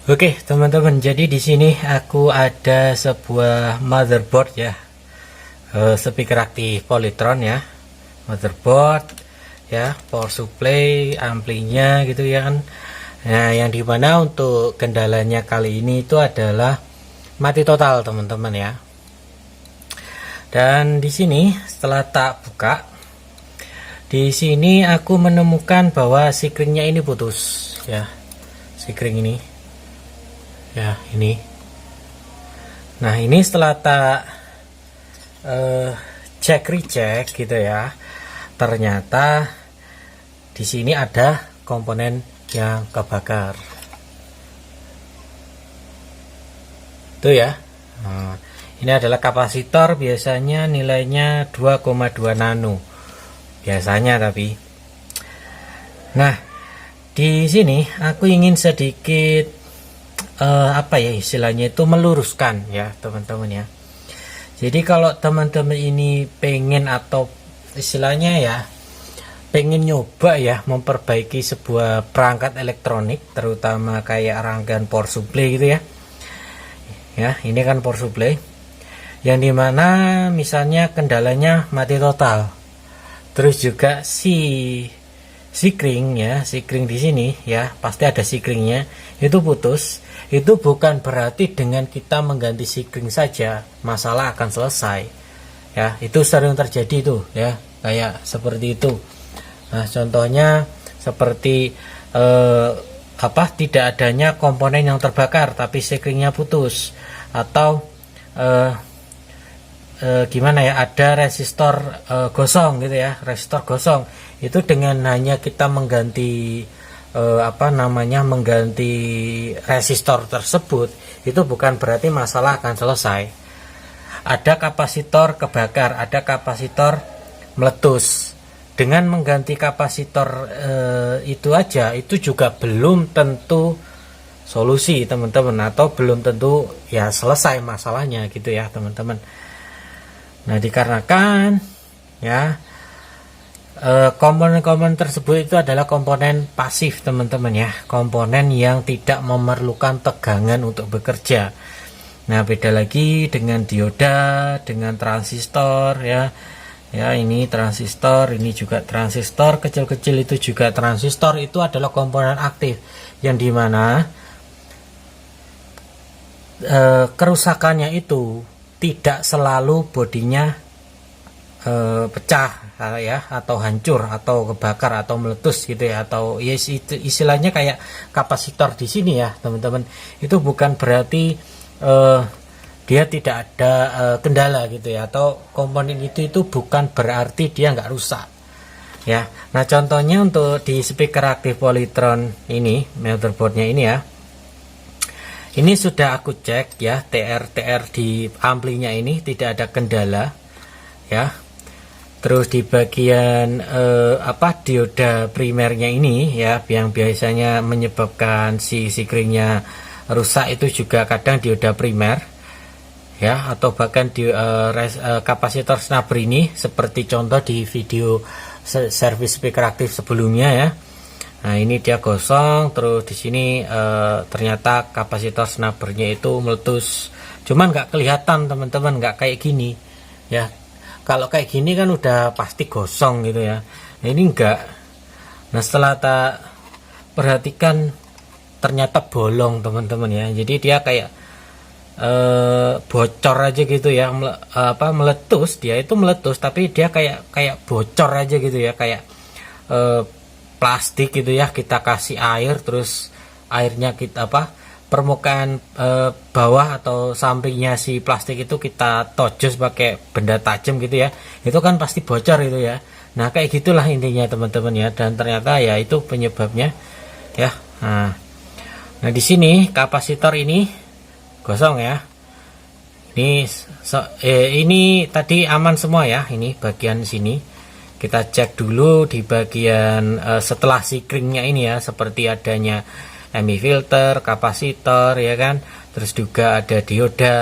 Oke, teman-teman, jadi di sini aku ada sebuah motherboard ya, speaker aktif Polytron ya, motherboard ya, power supply, amplinya gitu ya kan. Nah, yang dimana untuk kendalanya kali ini itu adalah mati total, teman-teman ya. Dan di sini setelah tak buka, di sini aku menemukan bahwa sikringnya ini putus ya, sikring ini. Ya, ini. Nah, ini setelah tak cek recheck gitu ya. Ternyata di sini ada komponen yang kebakar. Tuh ya. Nah, ini adalah kapasitor, biasanya nilainya 2,2 nano. Biasanya tapi. Nah, di sini aku ingin sedikit apa ya istilahnya itu meluruskan ya teman-teman ya. Jadi kalau teman-teman ini pengen atau istilahnya ya pengen nyoba ya memperbaiki sebuah perangkat elektronik, terutama kayak rangkaian power supply gitu ya. Ya, ini kan power supply yang dimana misalnya kendalanya mati total, terus juga sikring ya, sikring di sini ya pasti ada sikringnya itu putus. Itu bukan berarti dengan kita mengganti sikring saja masalah akan selesai ya. Itu sering terjadi tuh ya, kayak seperti itu. Nah, contohnya seperti tidak adanya komponen yang terbakar tapi sikringnya putus, atau gimana ya, ada resistor gosong gitu ya, resistor gosong. Itu dengan hanya kita mengganti mengganti resistor tersebut, itu bukan berarti masalah akan selesai. Ada kapasitor kebakar, ada kapasitor meletus. Dengan mengganti kapasitor itu aja, itu juga belum tentu solusi teman-teman, atau belum tentu ya selesai masalahnya gitu ya teman-teman. Nah, dikarenakan ya komponen-komponen tersebut itu adalah komponen pasif teman-teman ya, komponen yang tidak memerlukan tegangan untuk bekerja. Nah, beda lagi dengan dioda, dengan transistor ya. Ya, ini transistor, ini juga transistor, kecil-kecil itu juga transistor. Itu adalah komponen aktif yang dimana kerusakannya itu tidak selalu bodinya pecah ya, atau hancur, atau kebakar, atau meletus gitu ya, atau ya istilahnya kayak kapasitor di sini ya teman-teman. Itu bukan berarti dia tidak ada kendala gitu ya, atau komponen itu bukan berarti dia nggak rusak ya. Nah, contohnya untuk di speaker aktif Polytron ini, motherboardnya ini ya, ini sudah aku cek ya, TR di amplinya ini tidak ada kendala ya. Terus di bagian dioda primernya ini ya, yang biasanya menyebabkan si sikringnya rusak, itu juga kadang dioda primer ya, atau bahkan di kapasitor snubber ini, seperti contoh di video service speaker aktif sebelumnya ya. Nah, ini dia gosong, terus di sini ternyata kapasitor snubbernya itu meletus. Cuman nggak kelihatan teman-teman, nggak kayak gini ya. Kalau kayak gini kan udah pasti gosong gitu ya. Nah, ini enggak. Nah, setelah tak perhatikan ternyata bolong teman-teman ya. Jadi dia kayak bocor aja gitu ya, meletus. Dia itu meletus tapi dia kayak bocor aja gitu ya, kayak plastik gitu ya. Kita kasih air, terus airnya kita permukaan bawah atau sampingnya si plastik itu kita tojos pakai benda tajam gitu ya, itu kan pasti bocor itu ya. Nah, kayak gitulah intinya teman-teman ya, dan ternyata ya itu penyebabnya ya. Nah, di sini kapasitor ini gosong ya. Ini tadi aman semua ya. Ini bagian sini kita cek dulu di bagian setelah sikringnya ini ya, seperti adanya MI filter, kapasitor ya kan, terus juga ada dioda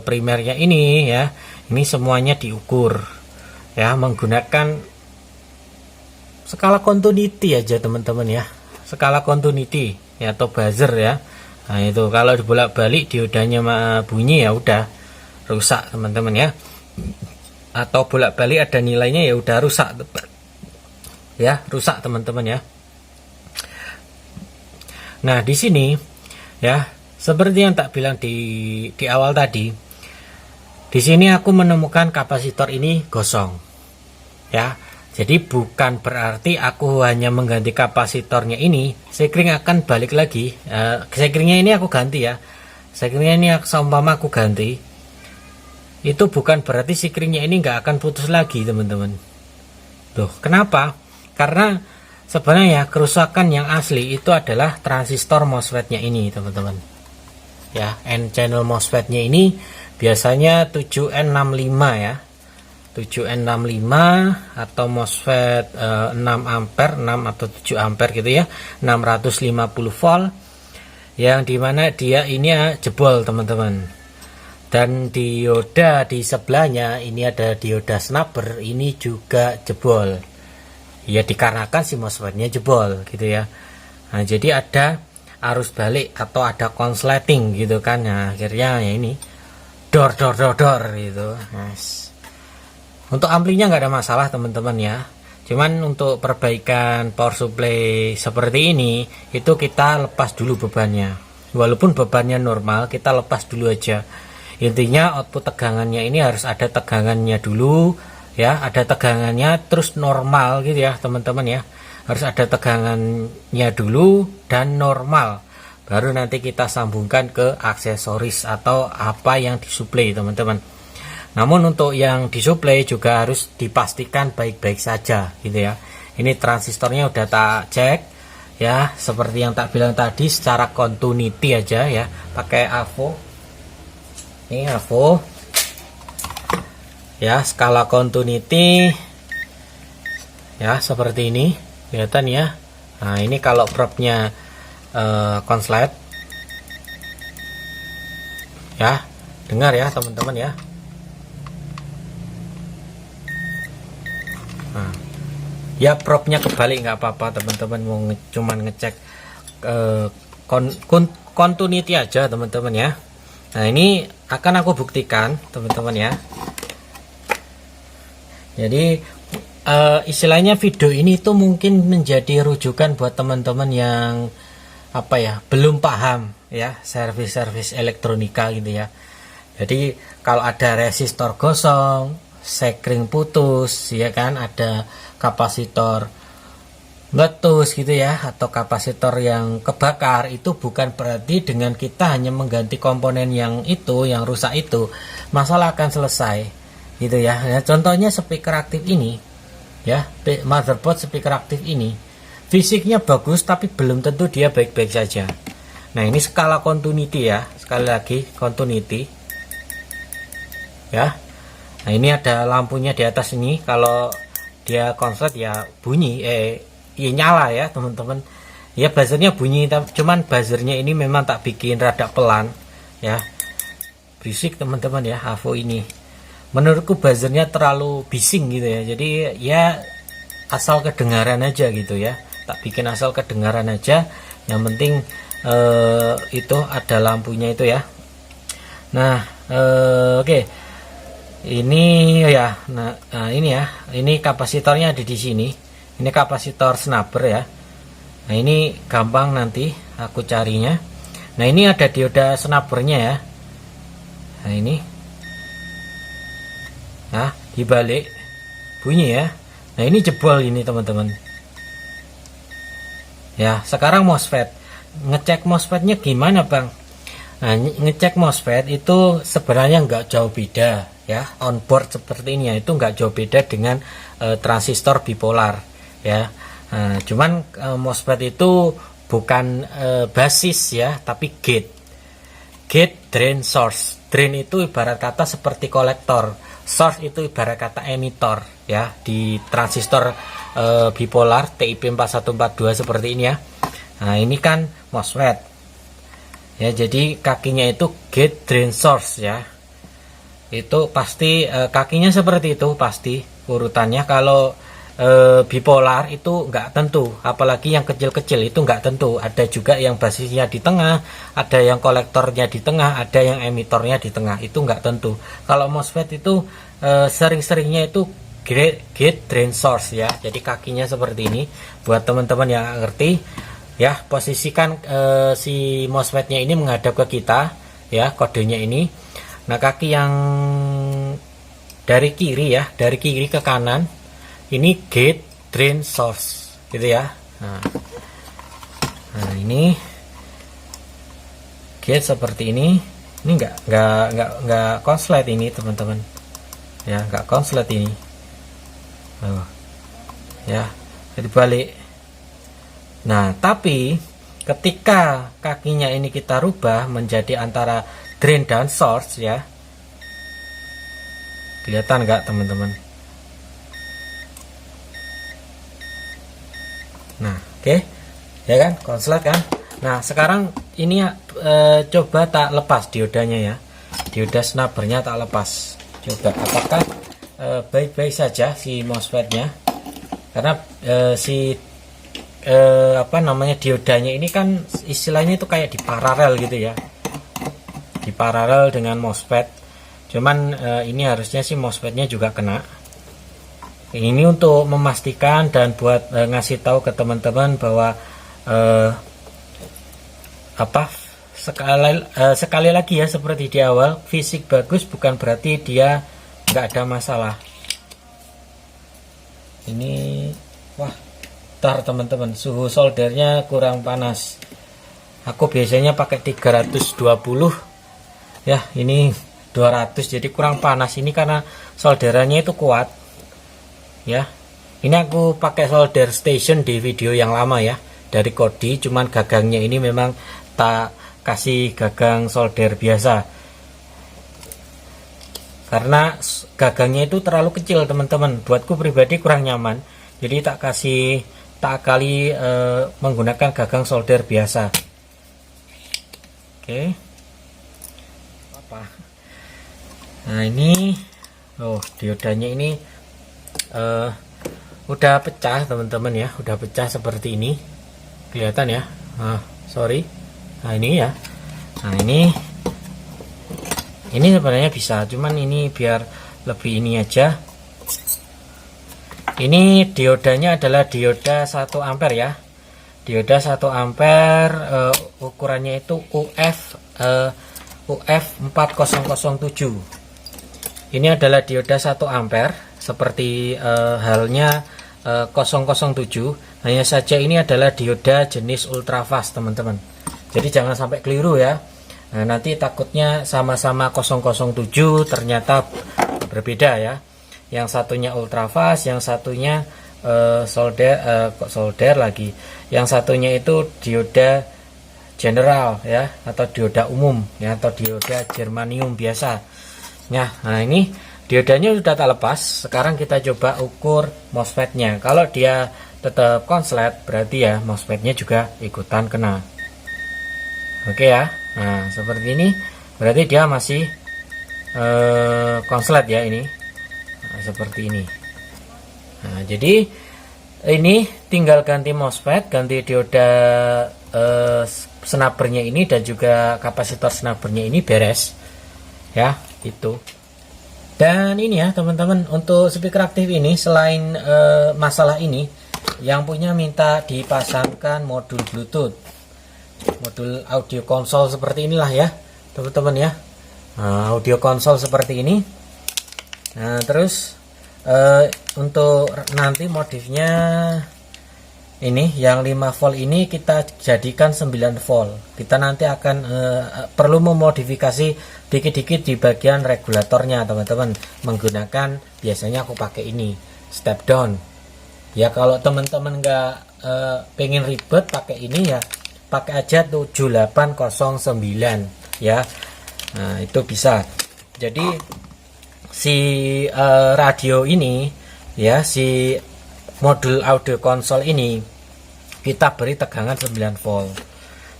primernya ini ya. Ini semuanya diukur ya menggunakan skala continuity aja teman-teman ya, skala continuity ya, atau buzzer ya. Nah itu kalau dibolak-balik diodanya bunyi ya udah rusak teman-teman ya, atau bolak-balik ada nilainya ya udah rusak ya, rusak teman-teman ya. Nah di sini ya seperti yang tak bilang di awal tadi, di sini aku menemukan kapasitor ini gosong ya. Jadi bukan berarti aku hanya mengganti kapasitornya ini, sekring akan balik lagi. Sekringnya ini aku ganti ya. Sekringnya ini seumpama aku ganti, itu bukan berarti sekringnya ini nggak akan putus lagi teman-teman. Tuh, kenapa? Karena sebenarnya kerusakan yang asli itu adalah transistor MOSFET-nya ini teman-teman. Ya, N channel MOSFET-nya ini biasanya 7N65 ya. 7N65 atau MOSFET 6 ampere, 6 atau 7 ampere gitu ya, 650 volt, yang dimana dia ini jebol teman-teman. Dan dioda di sebelahnya ini ada dioda snapper, ini juga jebol ya, dikarenakan si MOSFET-nya jebol gitu ya. Nah jadi ada arus balik atau ada konsleting gitu kan. Nah akhirnya ya ini dor gitu. Untuk amplinya nggak ada masalah teman-teman ya, cuman untuk perbaikan power supply seperti ini itu kita lepas dulu bebannya. Walaupun bebannya normal, kita lepas dulu aja. Intinya output tegangannya ini harus ada tegangannya dulu ya, ada tegangannya terus normal gitu ya teman-teman ya. Harus ada tegangannya dulu dan normal, baru nanti kita sambungkan ke aksesoris atau apa yang disuplai teman-teman. Namun untuk yang disuplai juga harus dipastikan baik-baik saja gitu ya. Ini transistornya udah tak cek ya, seperti yang tak bilang tadi, secara continuity aja ya, pakai AVO. Ini AVO ya, skala continuity ya, seperti ini kelihatan ya. Nah ini kalau probnya konslet ya, dengar ya teman-teman ya. Nah, ya probnya kebalik nggak apa-apa teman-teman, mau cuman ngecek continuity aja teman-teman ya. Nah ini akan aku buktikan teman-teman ya. Jadi istilahnya video ini tuh mungkin menjadi rujukan buat teman-teman yang apa ya, belum paham ya servis elektronika gitu ya. Jadi kalau ada resistor gosong, sekring putus ya kan, ada kapasitor meletus gitu ya, atau kapasitor yang kebakar, itu bukan berarti dengan kita hanya mengganti komponen yang itu, yang rusak itu, masalah akan selesai gitu ya. Contohnya speaker aktif ini ya, motherboard speaker aktif ini fisiknya bagus tapi belum tentu dia baik-baik saja. Nah ini skala continuity ya, sekali lagi continuity ya. Nah ini ada lampunya di atas ini, kalau dia konslet ya bunyi ya nyala ya teman-teman ya, buzzernya bunyi, cuman buzzernya ini memang tak bikin rada pelan ya, berisik teman-teman ya. AVO ini menurutku buzzernya terlalu bising gitu ya, jadi ya asal kedengaran aja gitu ya, tak bikin asal kedengaran aja, yang penting itu ada lampunya itu ya. Nah oke. Ini ya, nah ini ya, ini kapasitornya ada di sini. Ini kapasitor snapper ya. Nah ini gampang nanti aku carinya. Nah ini ada dioda snappernya ya. Nah ini, nah dibalik bunyi ya. Nah ini jebol ini teman-teman. Ya sekarang MOSFET, ngecek MOSFET-nya gimana bang? Nah ngecek MOSFET itu sebenarnya nggak jauh beda ya, onboard seperti ini ya, itu nggak jauh beda dengan transistor bipolar ya. Cuman MOSFET itu bukan basis ya, tapi gate drain source. Drain itu ibarat kata seperti kolektor, source itu ibarat kata emitor ya, di transistor bipolar TIP 4142 seperti ini ya. Nah ini kan MOSFET ya, jadi kakinya itu gate drain source ya, itu pasti kakinya seperti itu pasti urutannya. Kalau bipolar itu nggak tentu, apalagi yang kecil-kecil itu nggak tentu. Ada juga yang basisnya di tengah, ada yang kolektornya di tengah, ada yang emitornya di tengah, itu nggak tentu. Kalau MOSFET itu sering-seringnya itu gate drain source ya, jadi kakinya seperti ini. Buat teman-teman yang ngerti ya, posisikan si MOSFET-nya ini menghadap ke kita ya, kodenya ini. Nah, kaki yang dari kiri ya, dari kiri ke kanan ini gate drain source gitu ya. Nah ini gate seperti ini nggak konslet ini teman-teman ya, nggak konslet ini. Ya, jadi balik. Nah, tapi ketika kakinya ini kita rubah menjadi antara drain dan source ya, kelihatan nggak teman-teman? Nah, oke, ya kan, konslet kan. Nah, sekarang ini coba tak lepas diodanya ya, dioda snubbernya tak lepas. Coba apakah baik-baik saja si MOSFET-nya, karena diodanya ini kan istilahnya itu kayak di paralel gitu ya, di paralel dengan MOSFET. Cuman ini harusnya si MOSFET-nya juga kena. Ini untuk memastikan dan buat ngasih tahu ke teman-teman bahwa sekali lagi ya, seperti di awal, fisik bagus bukan berarti dia nggak ada masalah. Ini wah, tar teman-teman, suhu soldernya kurang panas. Aku biasanya pakai 320 ya, ini 200, jadi kurang panas. Ini karena solderannya itu kuat ya. Ini aku pakai solder station di video yang lama ya, dari Kodi, cuman gagangnya ini memang tak kasih gagang solder biasa karena gagangnya itu terlalu kecil teman-teman, buatku pribadi kurang nyaman, jadi tak kali menggunakan gagang solder biasa. Oke. Nah ini diodanya ini udah pecah teman-teman ya, udah pecah seperti ini, kelihatan ya. Sorry. Nah ini ya, nah ini sebenarnya bisa, cuman ini biar lebih ini aja. Ini diodanya adalah dioda 1 ampere ya, dioda 1 ampere, ukurannya itu UF 4007. Ini adalah dioda 1 ampere seperti halnya 007. Hanya saja ini adalah dioda jenis ultrafast teman-teman, jadi jangan sampai keliru ya. Nah, nanti takutnya sama-sama 007 ternyata berbeda ya. Yang satunya ultrafast, yang satunya solder lagi, yang satunya itu dioda general ya, atau dioda umum ya, atau dioda germanium biasa ya. Nah ini diodanya sudah tak lepas. Sekarang kita coba ukur MOSFET-nya. Kalau dia tetap konslet, berarti ya MOSFET-nya juga ikutan kena. Oke ya. Nah seperti ini, berarti dia masih konslet ya ini. Nah, seperti ini. Nah jadi ini tinggal ganti MOSFET, ganti dioda snubbernya ini, dan juga kapasitor snubbernya ini, beres ya itu. Dan ini ya teman-teman, untuk speaker aktif ini selain masalah ini, yang punya minta dipasangkan modul Bluetooth, modul audio konsol seperti inilah ya teman-teman ya. Nah, audio konsol seperti ini. Nah terus untuk nanti modifnya ini yang 5 volt ini kita jadikan 9 volt. Kita nanti akan perlu memodifikasi dikit-dikit di bagian regulatornya teman-teman, menggunakan, biasanya aku pakai ini step down ya. Kalau teman-teman nggak pengen ribet pakai ini ya, pakai aja 7809 ya. Nah itu bisa. Jadi si radio ini ya, si modul audio konsol ini kita beri tegangan 9 volt,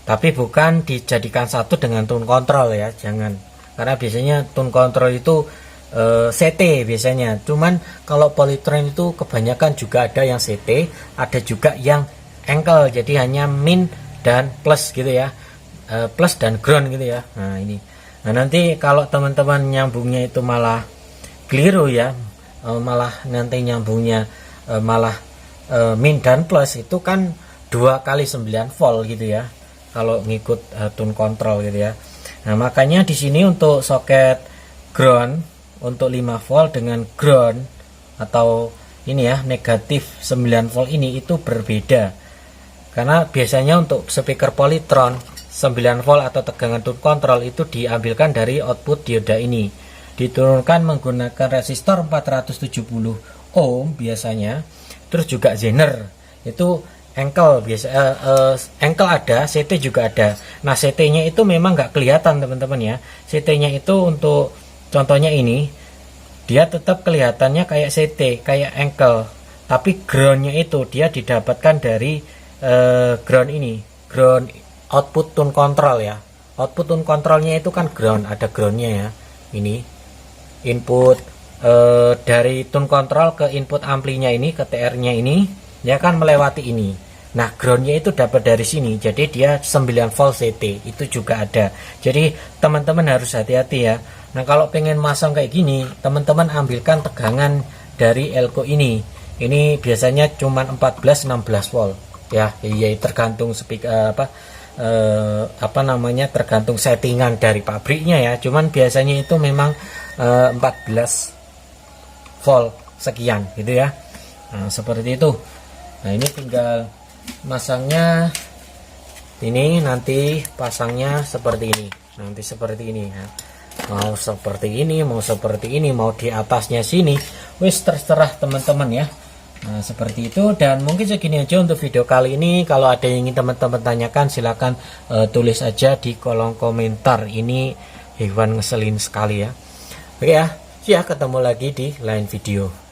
tapi bukan dijadikan satu dengan tune control ya, jangan. Karena biasanya tune control itu CT biasanya. Cuman kalau Polytron itu kebanyakan juga ada yang CT, ada juga yang ankle, jadi hanya min dan plus gitu ya, plus dan ground gitu ya. Nah ini, nah nanti kalau teman-teman nyambungnya itu malah keliru ya, malah nanti nyambungnya malah min dan plus, itu kan 2 kali 9 volt gitu ya kalau ngikut tune control gitu ya. Nah makanya di sini untuk soket ground untuk 5 volt dengan ground atau ini ya negatif 9 volt ini itu berbeda, karena biasanya untuk speaker Polytron 9 volt atau tegangan tune control itu diambilkan dari output dioda ini, diturunkan menggunakan resistor 470 ohm biasanya, terus juga Zener itu ankle biasa, ankle ada, CT juga ada. Nah CT nya itu memang nggak kelihatan teman-teman ya, CT nya itu untuk contohnya ini dia tetap kelihatannya kayak CT, kayak ankle, tapi groundnya itu dia didapatkan dari ground ini, ground output tune control ya. Output tune controlnya itu kan ground, ada groundnya ya. Ini input dari tune control ke input amplinya ini, ke TR nya ini, dia kan melewati ini. Nah groundnya itu dapat dari sini, jadi dia 9 volt CT itu juga ada. Jadi teman-teman harus hati-hati ya. Nah kalau pengen masang kayak gini, teman-teman ambilkan tegangan dari elko ini. Ini biasanya cuma 14-16 volt ya, iya tergantung speaker apa namanya, tergantung settingan dari pabriknya ya. Cuman biasanya itu memang 14 volt sekian gitu ya. Nah seperti itu. Nah ini tinggal masangnya, ini nanti pasangnya seperti ini, nanti seperti ini ya. Mau seperti ini, mau seperti ini, mau di atasnya sini, wis terserah teman-teman ya. Nah seperti itu, dan mungkin segini aja untuk video kali ini. Kalau ada yang ingin teman-teman tanyakan silahkan tulis aja di kolom komentar. Ini hewan ngeselin sekali ya. Oke ya, ketemu lagi di lain video.